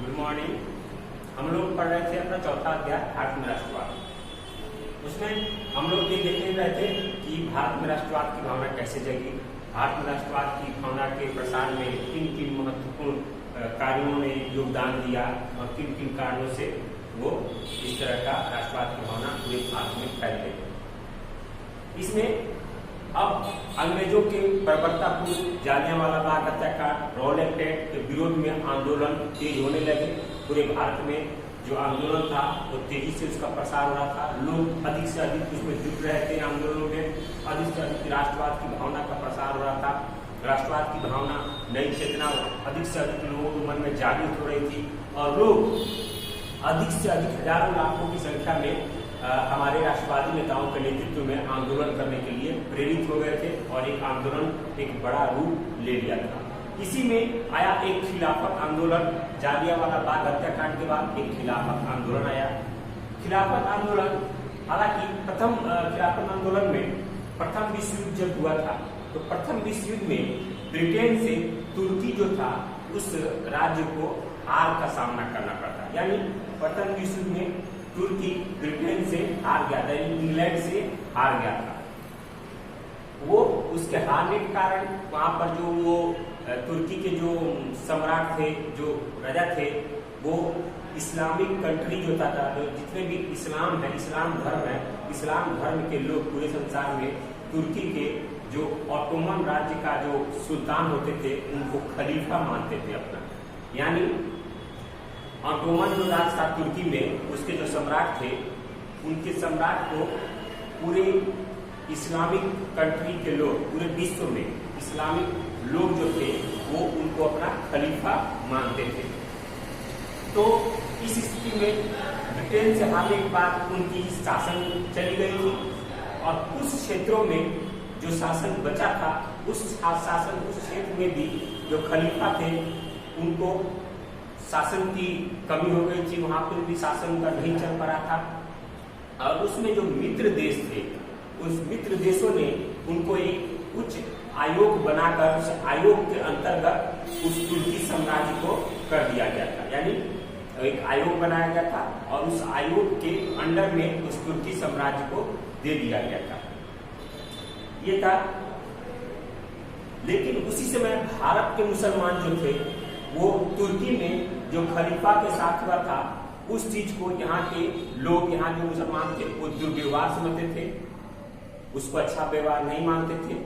Good morning. हम लोग पढ़ रहे थे अपना चौथा अध्याय भारत में राष्ट्रवाद। उसमें हम लोग ये देख रहे थे कि भारत में राष्ट्रवाद की भावना कैसे जगी, भारत में राष्ट्रवाद की भावना के प्रसार में किन किन महत्वपूर्ण कार्यों ने योगदान दिया और किन किन कारणों से वो इस तरह का राष्ट्रवाद की भावना पूरे भारत में फैल गई। इसमें अब अंग्रेजों के बर्बरतापूर्ण जालियांवाला बाग हत्याकांड, रॉलेट एक्ट के विरोध में आंदोलन तेज होने लगे। पूरे भारत में जो आंदोलन था वो तेजी से उसका प्रसार हो रहा था। लोग अधिक से अधिक उसमें जुट रहे थे। आंदोलनों में अधिक से अधिक राष्ट्रवाद की भावना का प्रसार हो रहा था। राष्ट्रवाद की भावना, नई चेतना अधिक से अधिक लोगों के मन में जागृत हो रही थी और लोग अधिक से अधिक हजारों लाखों की संख्या में हमारे राष्ट्रवादी नेताओं के नेतृत्व में आंदोलन करने के लिए प्रेरित हो गए थे और एक आंदोलन एक बड़ा रूप ले लिया था। इसी में आया एक खिलाफत आंदोलन। जालियांवाला बाग हत्याकांड के बाद एक खिलाफत आंदोलन आया। खिलाफत आंदोलन, हालांकि प्रथम खिलाफत आंदोलन में प्रथम विश्व युद्ध जब हुआ था तो प्रथम विश्व युद्ध में ब्रिटेन से तुर्की जो था उस राज्य को हार का सामना करना पड़ता। यानी प्रथम विश्व युद्ध में तुर्की ब्रिटेन से हार गया था, इंग्लैंड से हार गया था। वो उसके हारने के कारण वहां पर जो वो तुर्की के जो सम्राट थे, जो राजा थे, वो इस्लामिक कंट्री जो था, जितने भी इस्लाम है, इस्लाम धर्म है, इस्लाम धर्म के लोग पूरे संसार में तुर्की के जो ऑटोमन राज्य का जो सुल्तान होते थे उनको खलीफा मानते थे अपना। यानी ऑटोमन जो राज था तुर्की में, उसके जो सम्राट थे, उनके सम्राट को पूरे इस्लामिक कंट्री के लोग, पूरे विश्व में इस्लामिक लोग जो थे वो उनको अपना खलीफा मानते थे। तो इस स्थिति में ब्रिटेन से हारने के बाद उनकी शासन चली गई थी और कुछ क्षेत्रों में जो शासन बचा था उस शासन उस क्षेत्र में भी जो खलीफा थे उनको शासन की कमी हो गई थी। वहां पर भी शासन का नहीं चल पा रहा था और उसमें जो मित्र देश थे, उस मित्र देशों ने उनको एक उच्च आयोग बनाकर उस आयोग के अंतर्गत उस तुर्की साम्राज्य को कर दिया गया था। यानी एक आयोग बनाया गया था और उस आयोग के अंडर में उस तुर्की साम्राज्य को दे दिया गया था। ये था। लेकिन उसी समय भारत के मुसलमान जो थे वो तुर्की में जो खलीफा के साथ हुआ था उस चीज को यहाँ के लोग, यहाँ जो मुसलमान थे वो दुर्व्यवहार समझते थे, उसको अच्छा व्यवहार नहीं मानते थे।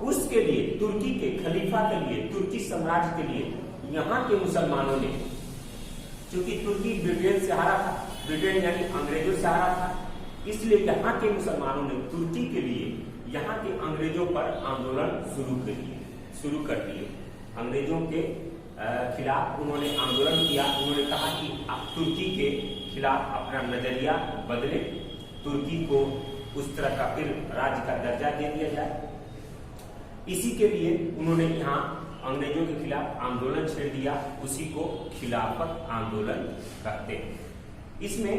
उसके लिए तुर्की के खलीफा के लिए, तुर्की साम्राज्य के लिए यहाँ के मुसलमानों ने, क्योंकि तुर्की ब्रिटेन से हारा था, ब्रिटेन यानी अंग्रेजों से हारा था, इसलिए यहाँ के मुसलमानों ने तुर्की के लिए यहाँ के अंग्रेजों पर आंदोलन शुरू कर दिए। अंग्रेजों के खिलाफ उन्होंने आंदोलन किया। उन्होंने कहा कि आप तुर्की के खिलाफ अपना नजरिया बदले, तुर्की को उस तरह का फिर राज्य का दर्जा दे दिया जाए। इसी के लिए उन्होंने यहाँ अंग्रेजों के खिलाफ आंदोलन छेड़ दिया। उसी को खिलाफत आंदोलन कहते हैं। इसमें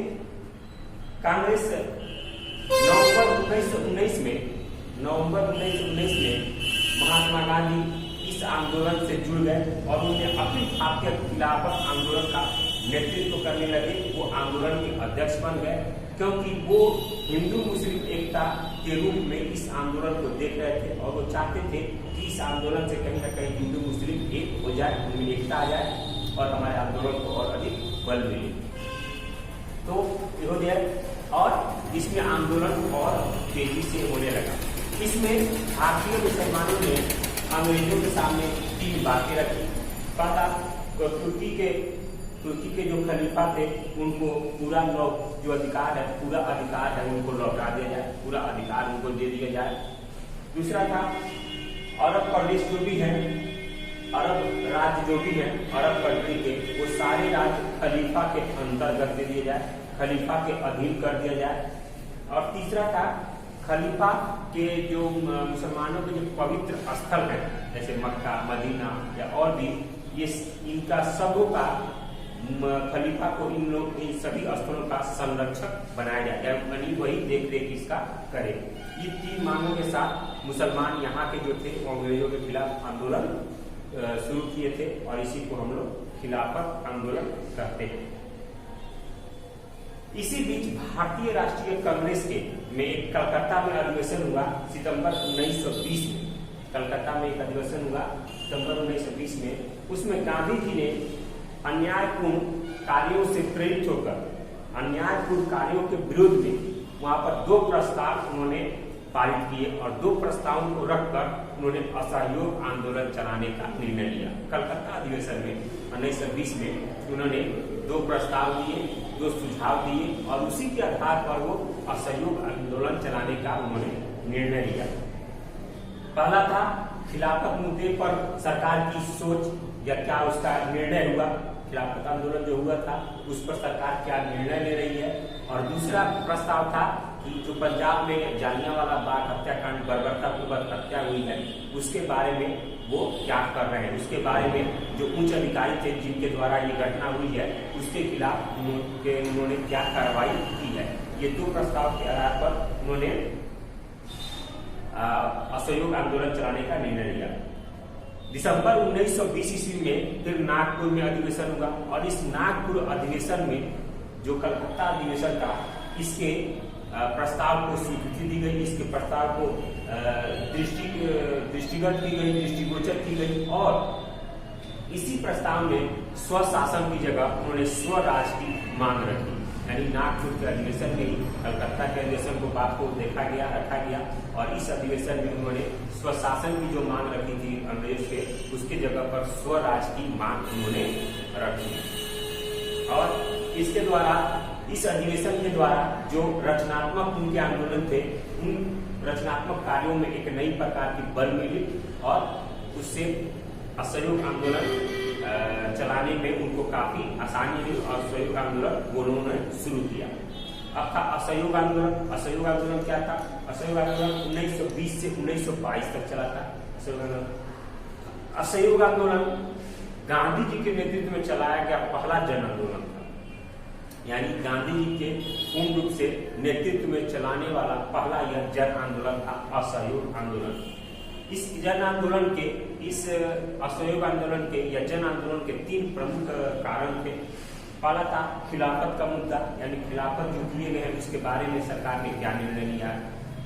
कांग्रेस नवंबर 1919 में महात्मा गांधी इस आंदोलन से जुड़ गए और उन्होंने अपनी भारतीय खिलाफत आंदोलन का नेतृत्व करने लगे। वो आंदोलन के अध्यक्ष बन गए क्योंकि वो हिंदू मुस्लिम एकता के रूप में इस आंदोलन को देख रहे थे और वो चाहते थे कि इस आंदोलन से कहीं ना कहीं हिंदू मुस्लिम एक हो जाए, उनमें एकता आ जाए और हमारे आंदोलन को और अधिक बल मिले। तो हो गया और इसमें आंदोलन और तेजी से होने लगा। इसमें भारतीय मुसलमानों ने अंग्रेजों के सामने 3 बातें रखी। पहला, तुर्की के जो खलीफा थे उनको पूरा जो अधिकार है, पूरा अधिकार है उनको लौटा दिया जाए, पूरा अधिकार उनको दे दिया जाए। दूसरा था अरब प्रदेश जो भी है, अरब राज्य जो भी है, अरब कंट्री के, वो सारे राज्य खलीफा के अंतर्गत दे दिए जाए, खलीफा के अधीन कर दिया जाए। और तीसरा था खलीफा के जो मुसलमानों के जो पवित्र स्थल है जैसे मक्का, मदीना या और भी, ये इनका सबों का खलीफा को इन सभी स्थलों का संरक्षक बनाया जाए, यानी वही देख रेख इसका करे। ये 3 मांगों के साथ मुसलमान यहाँ के जो थे वो अंग्रेजों के खिलाफ आंदोलन शुरू किए थे और इसी को हम लोग खिलाफत आंदोलन कहते हैं। इसी बीच भारतीय राष्ट्रीय कांग्रेस के में एक कलकत्ता में अधिवेशन हुआ सितंबर 1920 में। कलकत्ता में एक अधिवेशन हुआ सितंबर 1920 में। उसमें गांधी जी ने अन्यायपूर्ण कार्यों से प्रेरित होकर अन्यायपूर्ण कार्यों के विरोध में वहां पर 2 प्रस्ताव उन्होंने पारित किए और 2 प्रस्तावों को रखकर उन्होंने असहयोग आंदोलन चलाने का निर्णय लिया। कलकत्ता अधिवेशन में 1920 में उन्होंने 2 प्रस्ताव दिए, 2 सुझाव दिए और उसी के आधार पर वो असहयोग आंदोलन चलाने का उन्होंने निर्णय लिया। पहला था खिलाफत मुद्दे पर सरकार की सोच या क्या उसका निर्णय हुआ, खिलाफत आंदोलन जो हुआ था उस पर सरकार क्या निर्णय ले रही है। और दूसरा प्रस्ताव था कि जो पंजाब में जालियांवाला बाग हत्याकांड बर्बरतापूर्वक हत्या हुई है उसके बारे में वो क्या कर रहे हैं, उसके बारे में जो उच्च अधिकारी थे जिनके द्वारा ये घटना हुई है उसके खिलाफ उन्होंने क्या कार्रवाई की है। ये 2 प्रस्ताव के आधार पर उन्होंने असहयोग आंदोलन चलाने का निर्णय लिया। दिसंबर 1920 ईस्वी में फिर नागपुर में अधिवेशन हुआ और इस नागपुर अधिवेशन में जो कलकत्ता अधिवेशन था इसके प्रस्ताव को स्वीकृति दी गई, इसके प्रस्ताव को दृष्टिगत की गई, दृष्टिगोचर की गई और इसी प्रस्ताव में स्वशासन की जगह उन्होंने स्वराज की मांग रखी। यानी नागपुर के अधिवेशन में ही कलकत्ता के अधिवेशन को बात को देखा गया, रखा गया और इस अधिवेशन में उन्होंने स्वशासन की जो मांग रखी थी अंग्रेज के उसके जगह पर स्वराज की मांग उन्होंने रखी। और इसके द्वारा इस अधिवेशन के द्वारा जो रचनात्मक उनके आंदोलन थे उन रचनात्मक कार्यों में एक नई प्रकार की बल मिली और उससे असहयोग आंदोलन चलाने में उनको काफी आसानी हुई और असहयोग आंदोलन उन्होंने शुरू किया। अब था असहयोग आंदोलन। असहयोग आंदोलन क्या था? असहयोग आंदोलन 1920 से 1922 तक चला था। असहयोग आंदोलन गांधी जी के नेतृत्व में चलाया गया पहला जन आंदोलन था। यानी गांधी जी के पूर्ण रूप से नेतृत्व में चलाने वाला पहला यह जन आंदोलन था, असहयोग आंदोलन। इस जन आंदोलन के, इस असहयोग आंदोलन के या जन आंदोलन के 3 प्रमुख कारण थे। पहला था खिलाफत का मुद्दा, यानी खिलाफत जो किए गए हैं उसके बारे में सरकार ने क्या निर्णय लिया।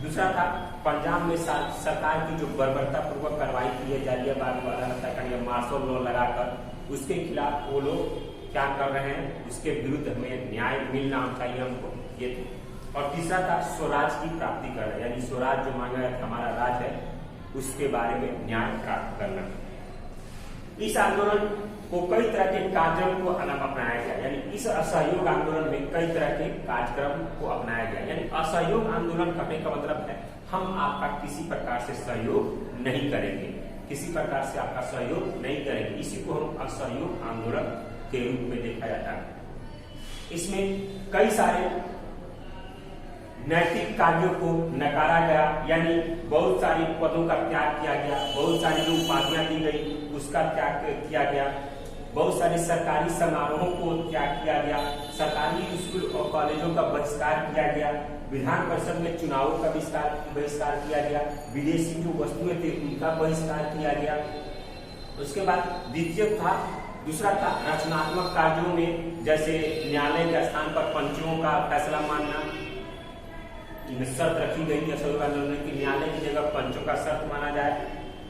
दूसरा था पंजाब में सरकार की जो बर्बरतापूर्वक कार्रवाई की है, जालियांवाला बाग हत्याकांड या मार्शल लॉ लगाकर उसके खिलाफ वो लोग क्या कर रहे हैं, उसके विरुद्ध हमें न्याय मिलना चाहिए हमको, ये थे। और तीसरा था स्वराज की प्राप्ति करना, यानी स्वराज जो मांगा है हमारा राज है उसके बारे में न्याय प्राप्त करना। इस आंदोलन को कई तरह के कार्यक्रम को अपनाया गया, यानी इस असहयोग आंदोलन में कई तरह के कार्यक्रम को अपनाया गया। यानी असहयोग आंदोलन करने का मतलब है हम आपका किसी प्रकार से सहयोग नहीं करेंगे, किसी प्रकार से आपका सहयोग नहीं करेंगे। इसी को हम असहयोग आंदोलन के रूप में देखा जाता है। इसमें कई सारे नैतिक कार्यों को नकारा गया, यानी बहुत सारी पदों का त्याग किया गया, बहुत सारी जो उपाधियां दी गई उसका त्याग किया गया, बहुत सारे सरकारी समारोहों को त्याग किया गया, सरकारी स्कूल और कॉलेजों का बहिष्कार किया गया, विधान परिषद में चुनावों का बहिष्कार किया गया, विदेशी जो वस्तुएं थे उनका बहिष्कार किया गया। उसके बाद दूसरा था रचनात्मक कार्यों में, जैसे न्यायालय के स्थान पर पंचों का फैसला मानना, शर्त रखी गई है असहयोग आंदोलन की न्यायालय की जगह पंचों का शर्त माना जाए।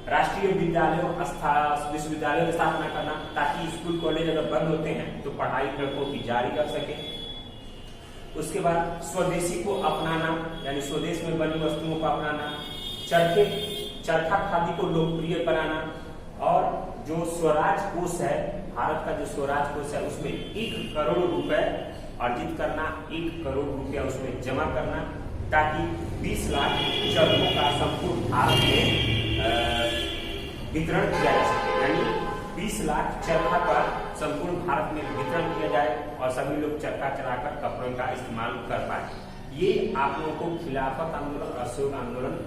राष्ट्रीय विश्वविद्यालयों की स्थापना करना ताकि स्कूल कॉलेज अगर बंद होते हैं तो पढ़ाई लड़कों की जारी कर सके। उसके बाद स्वदेशी को अपनाना, यानी स्वदेश में बनी वस्तुओं को अपनाना, चरखा खादी को लोकप्रिय बनाना और जो स्वराज कोष है, भारत का जो स्वराज कोष है उसमें 1 करोड़ रुपए अर्जित करना, 1 करोड़ रुपया उसमें जमा करना ताकि 20 लाख चरखों का संपूर्ण भारत में वितरण किया जा सके। यानी 20 लाख चरखा का संपूर्ण भारत में वितरण किया जाए और सभी लोग चरखा चलाकर कपड़ों का इस्तेमाल कर पाए। ये आप लोगों को खिलाफत आंदोलन,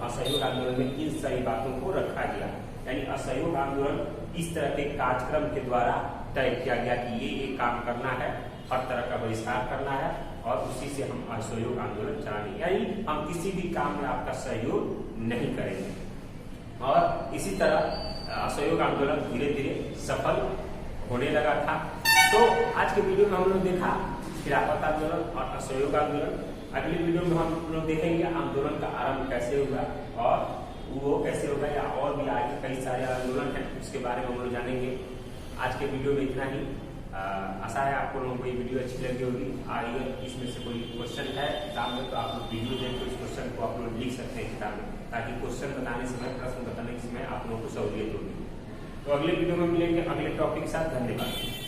असहयोग आंदोलन में इन सारी बातों को रखा गया। यानी असहयोग आंदोलन इस तरह के कार्यक्रम के द्वारा तय किया गया कि ये काम करना है, हर तरह का बहिष्कार करना है और उसी से हम असहयोग आंदोलन चलाएंगे, यानी हम किसी भी काम में आपका सहयोग नहीं करेंगे। और इसी तरह असहयोग आंदोलन धीरे धीरे सफल होने लगा था। तो आज के वीडियो में हम लोग देखा खिलाफत आंदोलन और असहयोग आंदोलन। अगली वीडियो में हम लोग देखेंगे आंदोलन का आरंभ कैसे हुआ और वो कैसे होगा, या और भी आगे कई सारे आंदोलन हैं उसके बारे में हम लोग जानेंगे। आज के वीडियो में इतना ही। आशा है आपको लोगों को ये वीडियो अच्छी लगी होगी। आइए इसमें से कोई क्वेश्चन है किताब में तो आप लोग वीडियो देख कर उस क्वेश्चन को आप लोग लिख सकते हैं किताब में, ताकि क्वेश्चन बताने समय, प्रश्न बताने के समय आप लोगों को सहूलियत होगी। तो अगले वीडियो में मिलेंगे अगले टॉपिक के साथ। धन्यवाद।